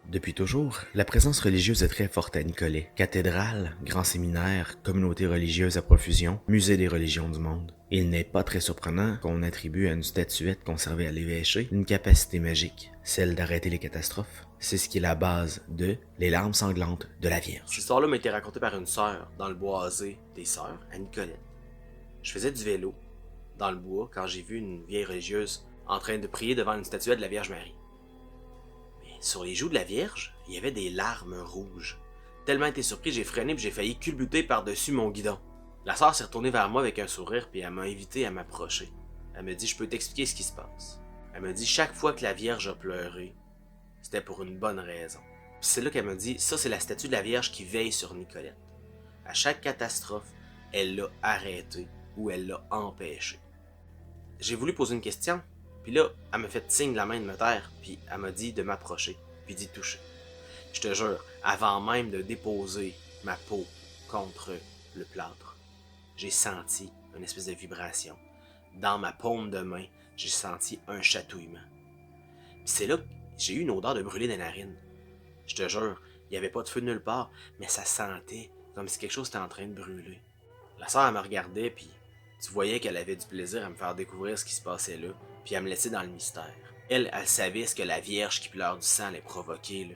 Depuis toujours, la présence religieuse est très forte à Nicolet. Cathédrale, grand séminaire, communauté religieuse à profusion, musée des religions du monde. Il n'est pas très surprenant qu'on attribue à une statuette conservée à l'évêché une capacité magique, celle d'arrêter les catastrophes. C'est ce qui est la base de Les larmes sanglantes de la Vierge. Cette histoire-là m'a été racontée par une sœur dans le boisé des sœurs, à Nicolette. Je faisais du vélo dans le bois quand j'ai vu une vieille religieuse en train de prier devant une statuette de la Vierge Marie. Mais sur les joues de la Vierge, il y avait des larmes rouges. Tellement été surpris, j'ai freiné et j'ai failli culbuter par-dessus mon guidon. La sœur s'est retournée vers moi avec un sourire puis elle m'a invité à m'approcher. Elle me dit « Je peux t'expliquer ce qui se passe. » Elle me dit « Chaque fois que la Vierge a pleuré, c'était pour une bonne raison. » Puis c'est là qu'elle m'a dit « Ça, c'est la statue de la Vierge qui veille sur Nicolette. À chaque catastrophe, elle l'a arrêtée ou elle l'a empêchée. » J'ai voulu poser une question, puis là, elle m'a fait signe de la main de me taire, puis elle m'a dit de m'approcher, puis d'y toucher. Je te jure, avant même de déposer ma peau contre le plâtre, j'ai senti une espèce de vibration. Dans ma paume de main, j'ai senti un chatouillement. Puis c'est là que j'ai eu une odeur de brûlé des narines. Je te jure, il n'y avait pas de feu de nulle part, mais ça sentait comme si quelque chose était en train de brûler. La sœur, elle me regardait, puis tu voyais qu'elle avait du plaisir à me faire découvrir ce qui se passait là, puis à me laisser dans le mystère. Elle savait ce que la Vierge qui pleure du sang allait provoquer, là.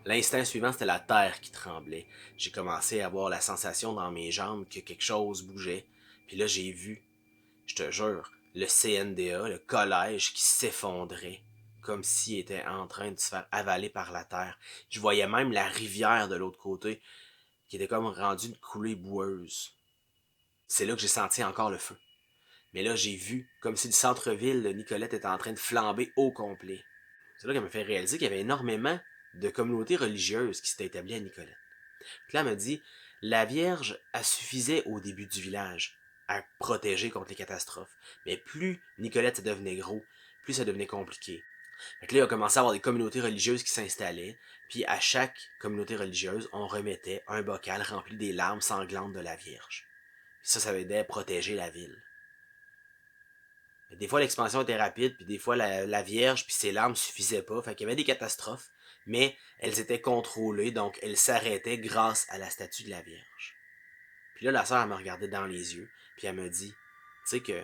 L'instant suivant, c'était la terre qui tremblait. J'ai commencé à avoir la sensation dans mes jambes que quelque chose bougeait. Puis là, j'ai vu, je te jure, le CNDA, le collège qui s'effondrait, comme s'il était en train de se faire avaler par la terre. Je voyais même la rivière de l'autre côté, qui était comme rendue une coulée boueuse. C'est là que j'ai senti encore le feu. Mais là, j'ai vu comme si le centre-ville de Nicolette était en train de flamber au complet. C'est là qu'elle m'a fait réaliser qu'il y avait énormément de communautés religieuses qui s'étaient établies à Nicolette. Puis là, elle m'a dit, la Vierge, elle suffisait au début du village à protéger contre les catastrophes. Mais plus Nicolette ça devenait gros, plus ça devenait compliqué. Fait que là, il a commencé à avoir des communautés religieuses qui s'installaient, puis à chaque communauté religieuse, on remettait un bocal rempli des larmes sanglantes de la Vierge. Puis ça aidait à protéger la ville. Des fois, l'expansion était rapide, puis des fois, la Vierge puis ses larmes suffisaient pas. Fait qu'il y avait des catastrophes, mais elles étaient contrôlées, donc elles s'arrêtaient grâce à la statue de la Vierge. Puis là, la sœur, elle me regardait dans les yeux, puis elle me dit, tu sais que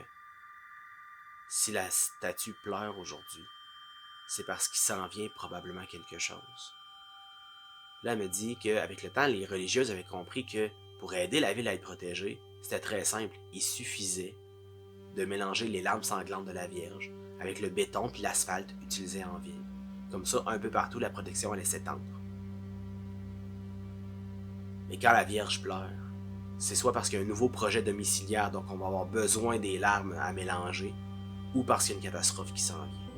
si la statue pleure aujourd'hui, c'est parce qu'il s'en vient probablement quelque chose. Là, elle me dit qu'avec le temps, les religieuses avaient compris que pour aider la ville à être protégée, c'était très simple. Il suffisait de mélanger les larmes sanglantes de la Vierge avec le béton puis l'asphalte utilisé en ville. Comme ça, un peu partout, la protection allait s'étendre. Mais quand la Vierge pleure, c'est soit parce qu'il y a un nouveau projet domiciliaire, donc on va avoir besoin des larmes à mélanger, ou parce qu'il y a une catastrophe qui s'en vient.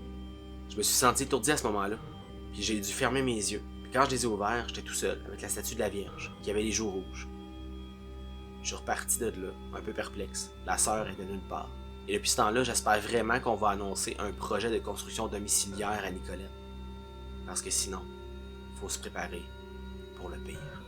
Je me suis senti étourdi à ce moment-là, puis j'ai dû fermer mes yeux. Puis quand je les ai ouverts, j'étais tout seul, avec la statue de la Vierge, qui avait les joues rouges. Je suis reparti de là, un peu perplexe. La sœur était nulle part. Et depuis ce temps-là, j'espère vraiment qu'on va annoncer un projet de construction domiciliaire à Nicolette. Parce que sinon, il faut se préparer pour le pire.